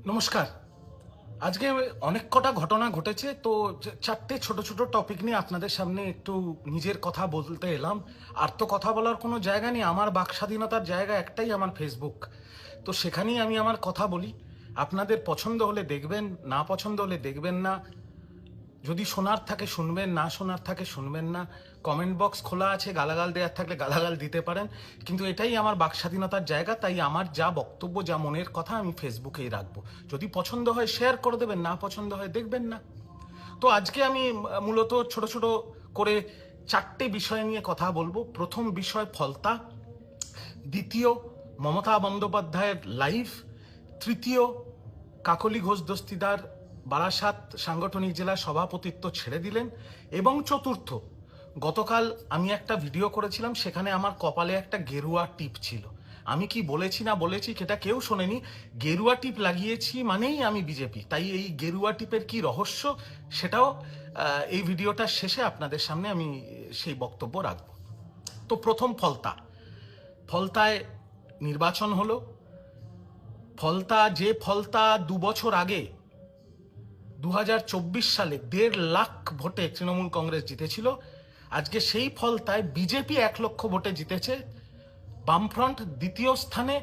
নমস্কার। আজকে অনেক কটা ঘটনা ঘটেছে, তো চারটে ছোট ছোট টপিক নিয়ে আপনাদের সামনে একটু নিজের কথা বলতে এলাম। আর তো কথা বলার কোনো জায়গা নেই, আমার বাক স্বাধীনতার জায়গা একটাই, আমার ফেসবুক। তো সেখানেই আমি আমার কথা বলি। আপনাদের পছন্দ হলে দেখবেন, না পছন্দ হলে দেখবেন না। যদি শোনার থাকে শুনবেন, না শোনার থাকে শুনবেন না। কমেন্ট বক্স খোলা আছে, গালাগাল দেওয়ার থাকলে গালাগাল দিতে পারেন, কিন্তু এটাই আমার বাক স্বাধীনতার জায়গা। তাই আমার যা বক্তব্য, যা মনের কথা আমি ফেসবুকেই রাখবো। যদি পছন্দ হয় শেয়ার করে দেবেন, না পছন্দ হয় দেখবেন না। তো আজকে আমি মূলত ছোট ছোট করে চারটে বিষয় নিয়ে কথা বলবো। প্রথম বিষয় ফলতা, দ্বিতীয় মমতা বন্দ্যোপাধ্যায়ের লাইভ, তৃতীয় কাকলি ঘোষ দস্তিদার বারাসাত সাংগঠনিক জেলা সভাপতিত্ব ছেড়ে দিলেন, এবং চতুর্থ গতকাল আমি একটা ভিডিও করেছিলাম, সেখানে আমার কপালে একটা গেরুয়া টিপ ছিল। আমি কি বলেছি না বলেছি সেটা কেউ শোনেনি। গেরুয়া টিপ লাগিয়েছি মানেই আমি বিজেপি। তাই এই গেরুয়া টিপের কি রহস্য, সেটাও এই ভিডিওটার শেষে আপনাদের সামনে আমি সেই বক্তব্য রাখব। তো প্রথম ফলতায় নির্বাচন হলো। যে ফলতা 2 বছর আগে 2024 সালে 1.5 লাখ ভোটে তৃণমূল কংগ্রেস জিতেছিল, আজকে সেই ফলতায় বিজেপি 1 লক্ষ ভোটে জিতেছে, বামফ্রন্ট দ্বিতীয় স্থানে,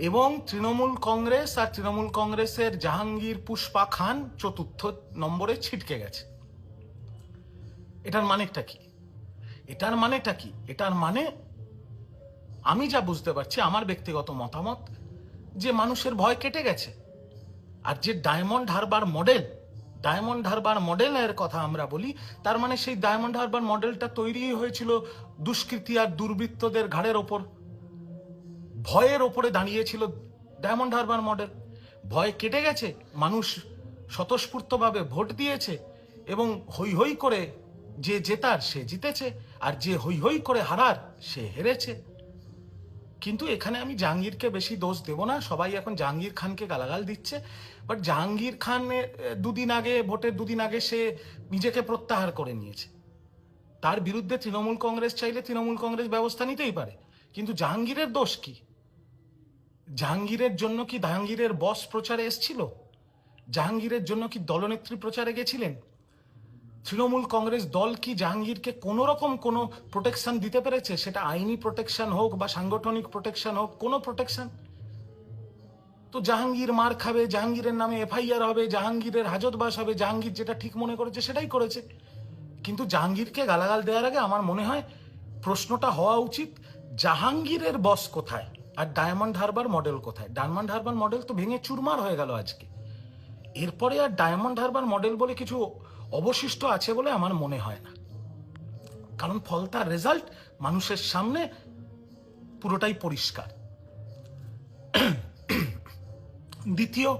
এবং তৃণমূল কংগ্রেস আর তৃণমূল কংগ্রেসের জাহাঙ্গীর পুষ্পা খান চতুর্থ নম্বরে ছিটকে গেছে। এটার মানেটা কি? এটার মানে আমি যা বুঝতে পারছি, আমার ব্যক্তিগত মতামত, যে মানুষের ভয় কেটে গেছে। আর যে ডায়মন্ড হারবার মডেলের কথা আমরা বলি, তার মানে সেই ডায়মন্ড হারবার মডেলটা তৈরি হয়েছিল দুষ্কৃতী আর দুর্বৃত্তদের ঘাড়ের ওপর, ভয়ের ওপরে দাঁড়িয়েছিল ডায়মন্ড হারবার মডেল। ভয় কেটে গেছে, মানুষ স্বতঃস্ফূর্তভাবে ভোট দিয়েছে, এবং হৈ হৈ করে যে জেতার সে জিতেছে, আর যে হৈ হৈ করে হারার সে হেরেছে। কিন্তু এখানে আমি জাহাঙ্গীরকে বেশি দোষ দেব না। সবাই এখন জাহাঙ্গীর খানকে গালাগাল দিচ্ছে, বাট জাহাঙ্গীর খান ভোটের দুদিন আগে সে নিজেকে প্রত্যাহার করে নিয়েছে। তার বিরুদ্ধে তৃণমূল কংগ্রেস চাইলে তৃণমূল কংগ্রেস ব্যবস্থা নিতেই পারে, কিন্তু জাহাঙ্গীরের দোষ কি? জাহাঙ্গীরের জন্য কি জাহাঙ্গীরের বস প্রচারে এসেছিল? জাহাঙ্গীরের জন্য কি দলনেত্রী প্রচারে গেছিলেন? তৃণমূল কংগ্রেস দল কি জাহাঙ্গীরকে কোনো রকম কোনো প্রোটেকশন দিতে পেরেছে? সেটা আইনি প্রোটেকশন হোক বা সাংগঠনিক প্রোটেকশন হোক, কোনো প্রোটেকশন? তো জাহাঙ্গীর মার খাবে, জাহাঙ্গীরের নামে এফআইআর হবে, জাহাঙ্গীরের হাজতবাস হবে, জাহাঙ্গীর যেটা ঠিক মনে করেছে সেটাই করেছে। কিন্তু জাহাঙ্গীরকে গালাগাল দেওয়ার আগে আমার মনে হয় প্রশ্নটা হওয়া উচিত, জাহাঙ্গীরের বস কোথায় আর ডায়মন্ড হারবার মডেল কোথায়? ডায়মন্ড হারবার মডেল তো ভেঙে চুরমার হয়ে গেল আজকে। এরপরে আর ডায়মন্ড হারবার মডেল বলে কিছু অবশিষ্ট আছে বলে আমার মনে হয় না, কারণ ফলতার রেজাল্ট মানুষের সামনে পুরোটাই পরিষ্কার। দ্বিতীয়,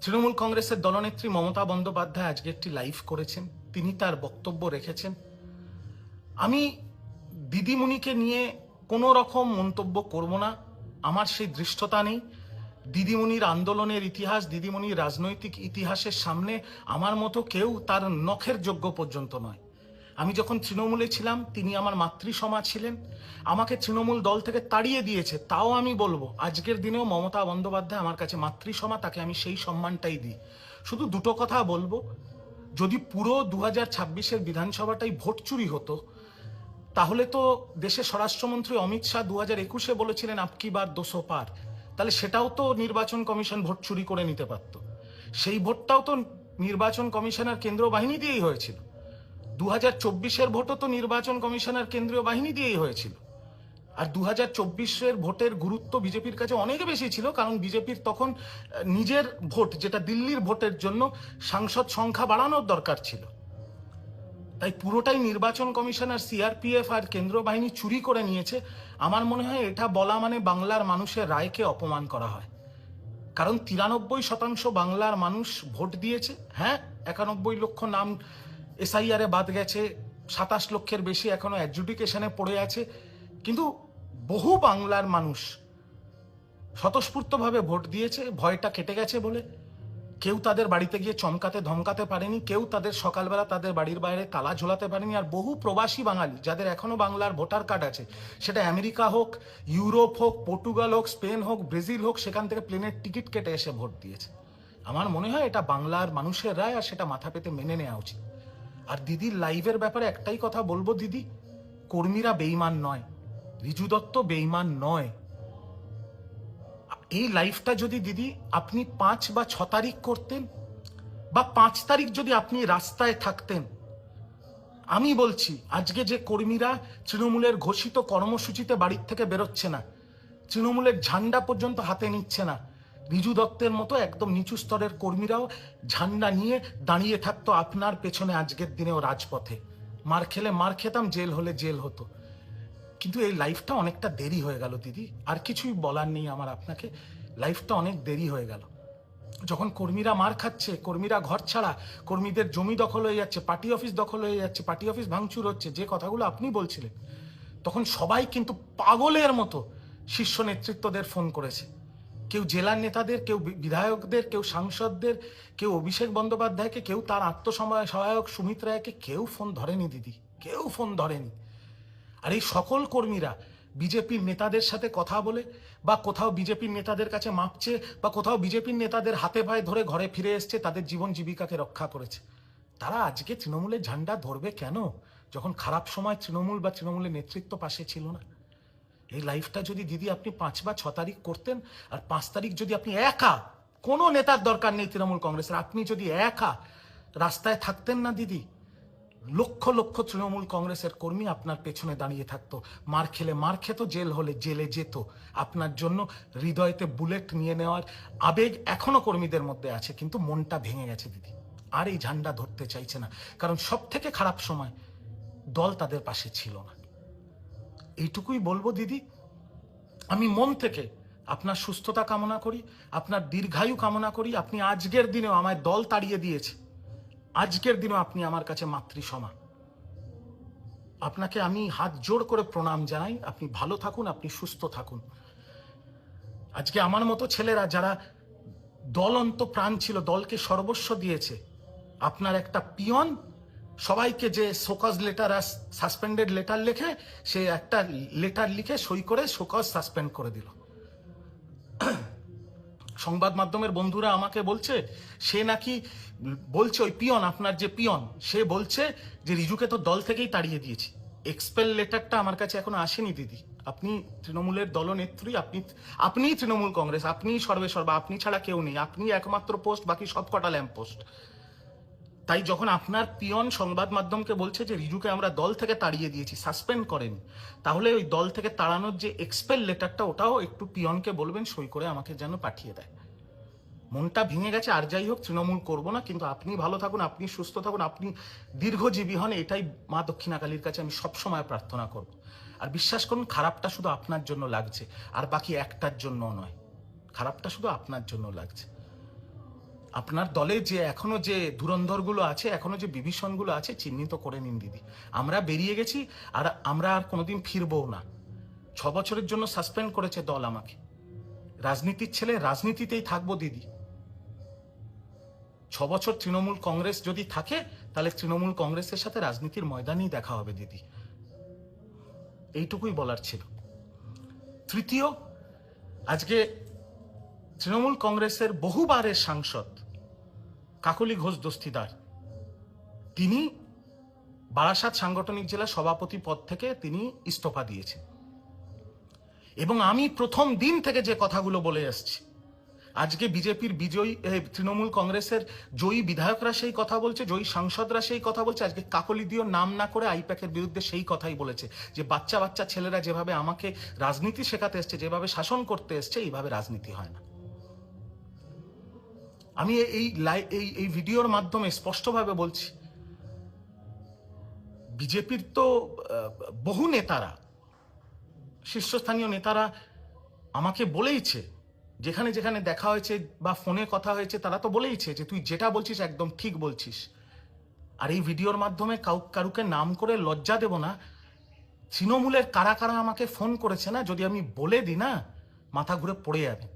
তৃণমূল কংগ্রেসের দলনেত্রী মমতা বন্দ্যোপাধ্যায় আজকে একটি লাইভ করেছেন, তিনি তার বক্তব্য রেখেছেন। আমি দিদিমণিকে নিয়ে কোনো রকম মন্তব্য করব না, আমার সেই দৃষ্টতা নেই। দিদিমণির আন্দোলনের ইতিহাস, দিদিমণির রাজনৈতিক ইতিহাসের সামনে আমার মতো কেউ তার নখের যোগ্য পর্যন্ত নয়। আমি যখন তৃণমূলে ছিলাম, তিনি আমার মাতৃসমা ছিলেন, আমাকে তৃণমূল দল থেকে তাড়িয়ে দিয়েছে। তাও আমি বলবো, আজকের দিনেও মমতা বন্দ্যোপাধ্যায় আমার কাছে মাতৃসমা, তাকে আমি সেই সম্মানটাই দিই। শুধু দুটো কথা বলবো, যদি পুরো 2026-এর বিধানসভাটাই ভোট চুরি হতো, তাহলে তো দেশের স্বরাষ্ট্রমন্ত্রী অমিত শাহ 2021-এ বলেছিলেন আপকি বার 200 পার, তাহলে সেটাও তো নির্বাচন কমিশন ভোট চুরি করে নিতে পারত। সেই ভোটটাও তো নির্বাচন কমিশনার কেন্দ্রীয় বাহিনী দিয়েই হয়েছিল। 2024-এর ভোটও তো নির্বাচন কমিশনার কেন্দ্রীয় বাহিনী দিয়েই হয়েছিল। আর 2024-এর ভোটের গুরুত্ব বিজেপির কাছে অনেক বেশি ছিল, কারণ বিজেপির তখন নিজের ভোট, যেটা দিল্লির ভোটের জন্য সাংসদ সংখ্যা বাড়ানোর দরকার ছিল। তাই পুরোটাই নির্বাচন কমিশনার, সিআরপিএফ আর কেন্দ্রীয় বাহিনী চুরি করে নিয়েছে। আমার মনে হয় এটা বলা মানে বাংলার মানুষের রায়কে অপমান করা হয়, কারণ 93% বাংলার মানুষ ভোট দিয়েছে। হ্যাঁ, 91 লক্ষ নাম এসআইআরে বাদ গেছে, 27 লক্ষের বেশি এখনো অ্যাডজুডিকেশনে পড়ে আছে, কিন্তু বহু বাংলার মানুষ স্বতঃস্ফূর্তভাবে ভোট দিয়েছে, ভয়টা কেটে গেছে বলে। কেউ তাদের বাড়িতে গিয়ে চমকাতে ধমকাতে পারেনি, কেউ তাদের সকালবেলা তাদের বাড়ির বাইরে তালা ঝোলাতে পারেনি। আর বহু প্রবাসী বাঙালি যাদের এখনো বাংলার ভোটার কার্ড আছে, সেটা আমেরিকা হোক, ইউরোপ হোক, পর্তুগাল হোক, স্পেন হোক, ব্রাজিল হোক, সেখান থেকে প্লেনের টিকিট কেটে এসে ভোট দিয়েছে। আমার মনে হয় এটা বাংলার মানুষের রায়, আর সেটা মাথা পেতে মেনে নেওয়া উচিত। আর দিদির লাইভের ব্যাপারে একটাই কথা বলবো, দিদি, কর্মীরা বেঈমান নয়, রিজু দত্ত বেঈমান নয়। এই লাইফটা যদি দিদি আপনি 5 বা 6 তারিখ করতেন, বা 5 তারিখ যদি আপনি রাস্তায় থাকতেন, আমি বলছি আজকে যে কর্মীরা তৃণমূলের ঘোষিত কর্মসূচিতে বাড়ির থেকে বেরোচ্ছে না, তৃণমূলের ঝান্ডা পর্যন্ত হাতে নিচ্ছে না, রিজু দত্তের মতো একদম নিচু স্তরের কর্মীরাও ঝান্ডা নিয়ে দাঁড়িয়ে থাকতো আপনার পেছনে আজকের দিনেও রাজপথে। মার খেলে মার খেতাম, জেল হলে জেল হতো। কিন্তু এই লাইফটা অনেকটা দেরি হয়ে গেল দিদি, আর কিছুই বলার নেই আমার আপনাকে, লাইফটা অনেক দেরি হয়ে গেল। যখন কর্মীরা মার খাচ্ছে, কর্মীরা ঘর ছাড়া, কর্মীদের জমি দখল হয়ে যাচ্ছে, পার্টি অফিস দখল হয়ে যাচ্ছে, পার্টি অফিস ভাঙচুর হচ্ছে, যে কথাগুলো আপনি বলছিলেন, তখন সবাই কিন্তু পাগলের মতো শীর্ষ নেতৃত্বদের ফোন করেছে। কেউ জেলার নেতাদের, কেউ বিধায়কদের, কেউ সাংসদদের, কেউ অভিষেক বন্দ্যোপাধ্যায়কে, কেউ তার সহায়ক সুমিত রায়কে, কেউ ফোন ধরেনি দিদি, কেউ ফোন ধরেনি। আর এই সকল কর্মীরা বিজেপির নেতাদের সাথে কথা বলে, বা কোথাও বিজেপির নেতাদের কাছে মাপছে, বা কোথাও বিজেপির নেতাদের হাতে পায়ে ধরে ঘরে ফিরে এসছে, তাদের জীবন জীবিকাকে রক্ষা করেছে। তারা আজকে তৃণমূলের ঝান্ডা ধরবে কেন, যখন খারাপ সময় তৃণমূল বা তৃণমূলের নেতৃত্ব পাশে ছিল না? এই লাইফটা যদি দিদি আপনি 5 বা 6 তারিখ করতেন, আর 5 তারিখ যদি আপনি একা, কোনো নেতার দরকার নেই তৃণমূল কংগ্রেসের, আপনি যদি একা রাস্তায় থাকতেন না দিদি, লক্ষ লক্ষ তৃণমূল কংগ্রেসের কর্মী আপনার পেছনে দাঁড়িয়ে থাকতো, মার খেলে মার খেত, জেল হলে জেলে যেত। আপনার জন্য হৃদয়তে বুলেট নিয়ে নেওয়ার আবেগ এখনো কর্মীদের মধ্যে আছে, কিন্তু মনটা ভেঙে গেছে দিদি, আর এই ঝান্ডা ধরতে চাইছে না, কারণ সব থেকে খারাপ সময় দল তাদের পাশে ছিল না। এইটুকুই বলবো দিদি, আমি মন থেকে আপনার সুস্থতা কামনা করি, আপনার দীর্ঘায়ু কামনা করি। আপনি আজকের দিনেও আমায় দল তাড়িয়ে দিয়েছে, আজকের দিনও আপনি আমার কাছে মাতৃসমা। আপনাকে আমি হাত জোড় করে প্রণাম জানাই। আপনি ভালো থাকুন, আপনি সুস্থ থাকুন। আজকে আমার মতো ছেলেরা যারা দলন্ত প্রাণ ছিল, দলকে সর্বস্ব দিয়েছে, আপনার একটা পিয়ন সবাইকে যে শোকজ লেটার, সাসপেন্ডেড লেটার লেখে, সে একটা লেটার লিখে সই করে শোকজ সাসপেন্ড করে দিল। সংবাদ মাধ্যমের বন্ধুরা আমাকে বলছে, সে নাকি বলছে, ওই পিয়ন, আপনার যে পিয়ন, সে বলছে যে রিজুকে তো দল থেকেই তাড়িয়ে দিয়েছি। এক্সপেল লেটারটা আমার কাছে এখনো আসেনি দিদি। আপনি তৃণমূলের দলনেত্রী, আপনি তৃণমূল কংগ্রেস, আপনি সর্বেসর্বা, আপনি ছাড়া কেউ নেই, আপনি একমাত্র পোস্ট, বাকি সবকটা ল্যাম্প পোস্ট। তাই যখন আপনার পিয়ন সংবাদ মাধ্যমকে বলছে যে রিজুকে আমরা দল থেকে তাড়িয়ে দিয়েছি, সাসপেন্ড করেনি, তাহলে ওই দল থেকে তাড়ানোর যে এক্সপেল লেটারটা, ওটাও একটু পিয়নকে বলবেন সই করে আমাকে যেন পাঠিয়ে দেয়। মনটা ভেঙে গেছে, আর যাই হোক, তৃণমূল করবো না, কিন্তু আপনি ভালো থাকুন, আপনি সুস্থ থাকুন, আপনি দীর্ঘজীবী হন, এটাই মা দক্ষিণাকালীর কাছে আমি সবসময় প্রার্থনা করব। আর বিশ্বাস করুন, খারাপটা শুধু আপনার জন্য লাগছে, আর বাকি একটার জন্য নয়, খারাপটা শুধু আপনার জন্য লাগছে। আপনার দলে যে এখনো যে ধুরন্ধরগুলো আছে, এখনো যে বিভীষণগুলো আছে, চিহ্নিত করে নিন দিদি। আমরা বেরিয়ে গেছি, আর আমরা আর কোনোদিন ফিরবও না। 6 বছরের জন্য সাসপেন্ড করেছে দল আমাকে, রাজনীতির ছেলে, রাজনীতিতেই থাকবো দিদি। 6 বছর তৃণমূল কংগ্রেস যদি থাকে, তাহলে তৃণমূল কংগ্রেসের সাথে রাজনীতির ময়দানেই দেখা হবে দিদি। এইটুকুই বলার ছিল। তৃতীয়, আজকে তৃণমূল কংগ্রেসের বহুবারের সাংসদ কাকলি ঘোষ দস্তিদার, তিনি বারাসাত সাংগঠনিক জেলা সভাপতি পদ থেকে তিনি ইস্তফা দিয়েছেন। এবং আমি প্রথম দিন থেকে যে কথাগুলো বলে আসছি, আজকে বিজেপির বিজয়ী, তৃণমূল কংগ্রেসের জয়ী বিধায়করা সেই কথা বলছে, জয়ী সাংসদরা সেই কথা বলছে। আজকে কাকলি দিও নাম না করে আইপ্যাকের বিরুদ্ধে সেই কথাই বলেছে, যে বাচ্চা বাচ্চা ছেলেরা যেভাবে আমাকে রাজনীতি শেখাতে এসছে, যেভাবে শাসন করতে এসছে, এইভাবে রাজনীতি হয় না। আমি এই ভিডিওর মাধ্যমে স্পষ্টভাবে বলছি, বিজেপির তো বহু নেতারা, শীর্ষস্থানীয় নেতারা আমাকে বলেইছে, যেখানে যেখানে দেখা হয়েছে বা ফোনে কথা হয়েছে, তারা তো বলেইছে যে তুই যেটা বলছিস একদম ঠিক বলছিস। আর এই ভিডিওর মাধ্যমে কারুকে নাম করে লজ্জা দেব না। তৃণমূলের কারা কারা আমাকে ফোন করেছে না, যদি আমি বলে দিই না, মাথা ঘুরে পড়ে যাবে।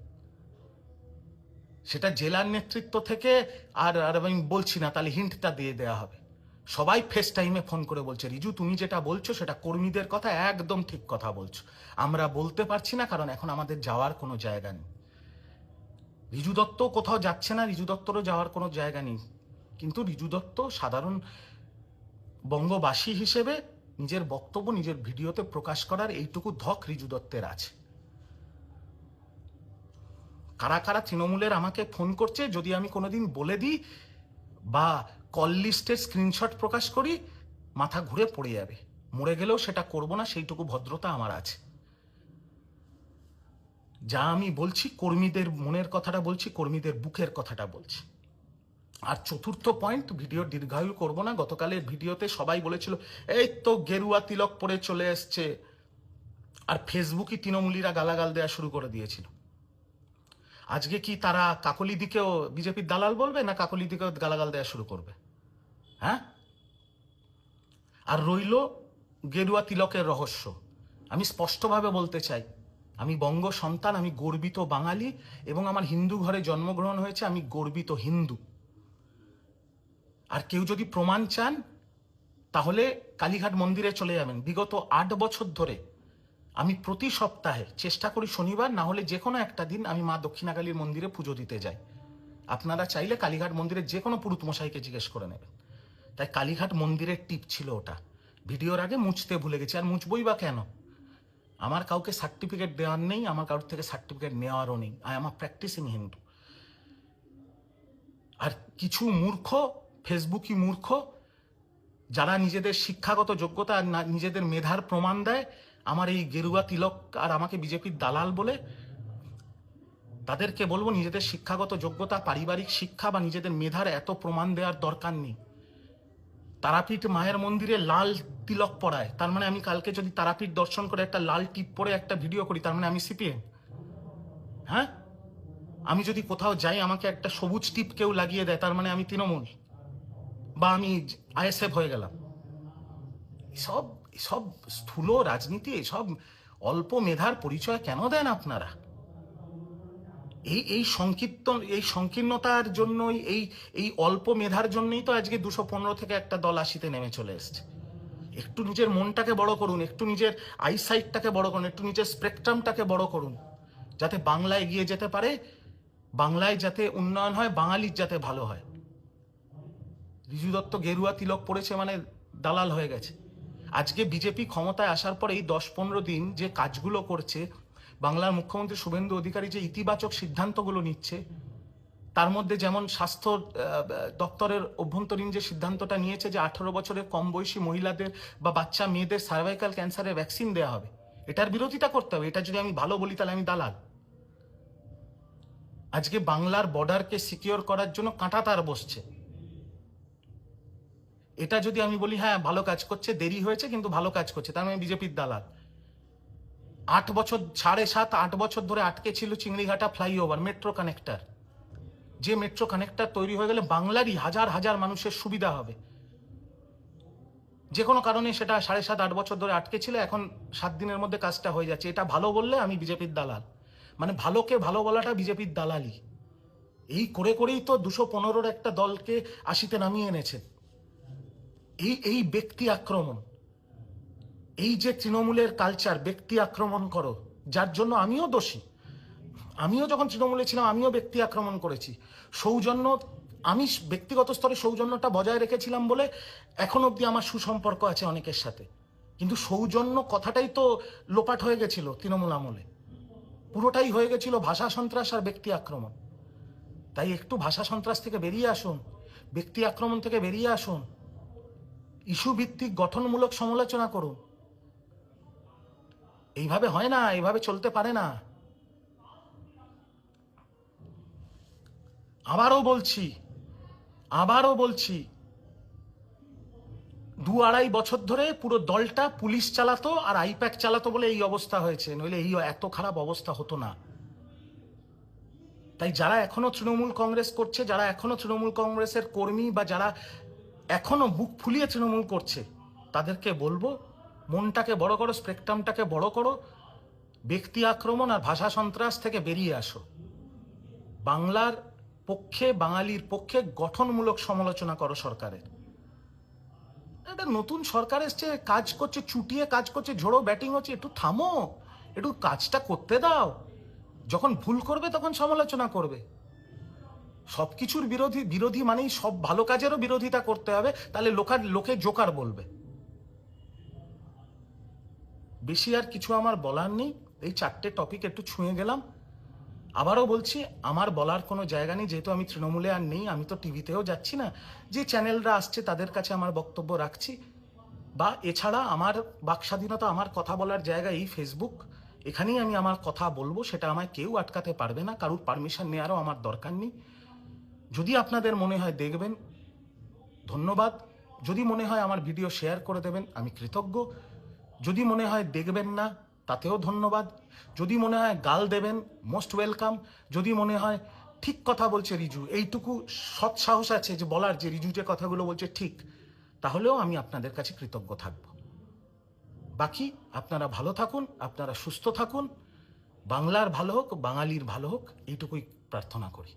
সেটা জেলার নেতৃত্ব থেকে আর আর আমি বলছি না, তাহলে হিন্টটা দিয়ে দেওয়া হবে। সবাই ফেস টাইমে ফোন করে বলছে, রিজু তুমি যেটা বলছো সেটা কর্মীদের কথা, একদম ঠিক কথা বলছো। আমরা বলতে পারছি না কারণ এখন আমাদের যাওয়ার কোনো জায়গা নেই। রিজু দত্ত কোথাও যাচ্ছে না, রিজু দত্তরও যাওয়ার কোনো জায়গা নেই। কিন্তু রিজু দত্ত সাধারণ বঙ্গবাসী হিসেবে নিজের বক্তব্য নিজের ভিডিওতে প্রকাশ করার এইটুকু ধক রিজু দত্তের আছে। কারা কারা তৃণমূলের আমাকে ফোন করছে, যদি আমি কোনোদিন বলে দিই বা কল লিস্টের স্ক্রিনশট প্রকাশ করি, মাথা ঘুরে পড়ে যাবে। মরে গেলেও সেটা করব না, সেইটুকু ভদ্রতা আমার আছে। যা আমি বলছি কর্মীদের মনের কথাটা বলছি, কর্মীদের বুকের কথাটা বলছি। আর চতুর্থ পয়েন্ট, ভিডিও দীর্ঘায়ু করব না। গতকালের ভিডিওতে সবাই বলেছিল এই তো গেরুয়া তিলক পরে চলে এসছে, আর ফেসবুকে তৃণমূলীরা গালাগাল দেওয়া শুরু করে দিয়েছিল। আজকে কি তারা কাকলি দিকেও বিজেপির দালাল বলবে, না কাকলি দিকেও গালাগাল দেওয়া শুরু করবে? হ্যাঁ। আর রইল গেরুয়া তিলকের রহস্য। আমি স্পষ্টভাবে বলতে চাই, আমি বঙ্গ সন্তান, আমি গর্বিত বাঙালি, এবং আমার হিন্দু ঘরে জন্মগ্রহণ হয়েছে, আমি গর্বিত হিন্দু। আর কেউ যদি প্রমাণ চান তাহলে কালীঘাট মন্দিরে চলে যাবেন। বিগত 8 বছর ধরে আমি প্রতি সপ্তাহে চেষ্টা করি শনিবার না হলে যে কোনো একটা দিন আমি মা দক্ষিণাকালীর মন্দিরে পুজো দিতে যাই। আপনারা চাইলে কালীঘাট মন্দিরের যে কোনো পুরুত মশাইকে জিজ্ঞেস করে নেবেন। তাই কালীঘাট মন্দিরের টিপ ছিল ওটা। ভিডিওর আগে মুছতে ভুলে গেছি, আর মুছবই বা কেন? আমার কাউকে সার্টিফিকেট দেওয়ার নেই, আমার কারোর থেকে সার্টিফিকেট নেওয়ারও নেই। I am a practising Hindu. আর কিছু মূর্খ ফেসবুকই মূর্খ, যারা নিজেদের শিক্ষাগত যোগ্যতা আর নিজেদের মেধার প্রমাণ দেয় আমার এই গেরুয়া তিলক আর আমাকে বিজেপির দালাল বলে, তাদেরকে বলবো নিজেদের শিক্ষাগত যোগ্যতা, পারিবারিক শিক্ষা বা নিজেদের মেধার এত প্রমাণ দেওয়ার দরকার নেই। তারাপীঠ মায়ের মন্দিরে লাল তিলক পরায়, তার মানে আমি কালকে যদি তারাপীঠ দর্শন করে একটা লাল টিপ পরে একটা ভিডিও করি, তার মানে আমি সিপিএম? হ্যাঁ। আমি যদি কোথাও যাই আমাকে একটা সবুজ টিপ কেউ লাগিয়ে দেয়, তার মানে আমি তৃণমূল বা আমি আইএসএফ হয়ে গেলাম? এসব এসব স্থূল রাজনীতি, এসব অল্প মেধার পরিচয় কেন দেন আপনারা? এই সংকীর্ণতার জন্যই, এই অল্প মেধার জন্যই তো আজকে 215 থেকে একটা দল 80-তে নেমে চলে এসছে। একটু নিজের মনটাকে বড় করুন, একটু নিজের আইসাইটটাকে বড় করুন, একটু নিজের স্পেকট্রামটাকে বড় করুন, যাতে বাংলা এগিয়ে যেতে পারে, বাংলায় যাতে উন্নয়ন হয়, বাঙালির যাতে ভালো হয়। রিজু দত্ত গেরুয়া তিলক পড়েছে মানে দালাল হয়ে গেছে। আজকে বিজেপি ক্ষমতায় আসার পর এই 10-15 দিন যে কাজগুলো করছে, বাংলার মুখ্যমন্ত্রী শুভেন্দু অধিকারী যে ইতিবাচক সিদ্ধান্তগুলো নিচ্ছে, তার মধ্যে যেমন স্বাস্থ্য দপ্তরের অভ্যন্তরীণ যে সিদ্ধান্তটা নিয়েছে যে 18 বছরের কম বয়সী মহিলাদের বা বাচ্চা মেয়েদের সার্ভাইকাল ক্যান্সারের ভ্যাকসিন দেওয়া হবে, এটার বিরোধিতা করতে হবে। এটা যদি আমি ভালো বলি তাহলে আমি দালাল। আজকে বাংলার বর্ডারকে সিকিওর করার জন্য কাঁটা তার বসছে, এটা যদি আমি বলি হ্যাঁ ভালো কাজ করছে, দেরি হয়েছে কিন্তু ভালো কাজ করছে, তার মানে বিজেপির দালাল। 8 বছর 7.5-8 বছর ধরে আটকে ছিল চিংড়িঘাটা ফ্লাইওভার, মেট্রো কানেক্টর। যে মেট্রো কানেক্টর তৈরি হয়ে গেলে বাংলারই হাজার হাজার মানুষের সুবিধা হবে। যে কোনো কারণে সেটা 7.5-8 বছর ধরে আটকে ছিল, এখন 7 দিনের মধ্যে কাজটা হয়ে যাচ্ছে। এটা ভালো বললে আমি বিজেপির দালাল, মানে ভালোকে ভালো বলাটা বিজেপির দালালি। এই করে করেই তো 215-র একটা দলকে 80-তে নামিয়ে এনেছে। এই ব্যক্তি আক্রমণ, এই যে তৃণমূলের কালচার, ব্যক্তি আক্রমণ করো, যার জন্য আমিও দোষী। আমিও যখন তৃণমূলে ছিলাম আমিও ব্যক্তি আক্রমণ করেছি। সৌজন্য, আমি ব্যক্তিগত স্তরে সৌজন্যটা বজায় রেখেছিলাম বলে এখন অবধি আমার সুসম্পর্ক আছে অনেকের সাথে। কিন্তু সৌজন্য কথাটাই তো লোপাট হয়ে গেছিল তৃণমূল আমলে, পুরোটাই হয়ে গেছিল ভাষা সন্ত্রাস আর ব্যক্তি আক্রমণ। তাই একটু ভাষা সন্ত্রাস থেকে বেরিয়ে আসুন, ব্যক্তি আক্রমণ থেকে বেরিয়ে আসুন, ইস্যু ভিত্তিক গঠনমূলক সমালোচনা করুন। এইভাবে হয় না, এইভাবে চলতে পারে না। আবারও বলছি 2-2.5 বছর ধরে পুরো দলটা পুলিশ চালাতো আর আইপ্যাক চালাতো বলে এই অবস্থা হয়েছে, নইলে এই এত খারাপ অবস্থা হতো না। তাই যারা এখনো তৃণমূল কংগ্রেস করছে, যারা এখনো তৃণমূল কংগ্রেসের কর্মী বা যারা এখনো বুক ফুলিয়ে তৃণমূল করছে, তাদেরকে বলবো মনটাকে বড় করো, স্পেকট্রামটাকে বড় করো, ব্যক্তি আক্রমণ আর ভাষা সন্ত্রাস থেকে বেরিয়ে আসো। বাংলার পক্ষে, বাঙালির পক্ষে গঠনমূলক সমালোচনা করো সরকারের। একটা নতুন সরকার এসছে, কাজ করছে, চুটিয়ে কাজ করছে, ঝোড়ো ব্যাটিং হচ্ছে, একটু থামো, একটু কাজটা করতে দাও। যখন ভুল করবে তখন সমালোচনা করবে। সবকিছুর বিরোধী মানেই সব ভালো কাজেরও বিরোধিতা করতে হবে, তাহলে লোকে জোকার বলবে। বেশি আর কিছু আমার বলার নেই, এই 4টে টপিক একটু ছুঁয়ে গেলাম। আবারও বলছি, আমার বলার কোনো জায়গা নেই, যেহেতু আমি তৃণমূলে আর নেই, আমি তো টিভিতেও যাচ্ছি না। যে চ্যানেলরা আসছে তাদের কাছে আমার বক্তব্য রাখছি, বা এছাড়া আমার বাকস্বাধীনতা, আমার কথা বলার জায়গা এই ফেসবুক, এখানেই আমি আমার কথা বলবো, সেটা আমায় কেউ আটকাতে পারবে না, কারুর পারমিশন নেওয়ারও আমার দরকার নেই। যদি আপনাদের মনে হয় দেখবেন, ধন্যবাদ। যদি মনে হয় আমার ভিডিও শেয়ার করে দেবেন, আমি কৃতজ্ঞ। যদি মনে হয় দেখবেন না, তাতেও ধন্যবাদ। যদি মনে হয় গাল দেবেন, মোস্ট ওয়েলকাম। যদি মনে হয় ঠিক কথা বলছে রিজু, এইটুকু সৎ সাহস আছে যে বলার যে রিজু যে কথাগুলো বলছে ঠিক, তাহলেও আমি আপনাদের কাছে কৃতজ্ঞ থাকব। বাকি আপনারা ভালো থাকুন, আপনারা সুস্থ থাকুন, বাংলার ভালো হোক, বাঙালির ভালো হোক, এইটুকুই প্রার্থনা করি।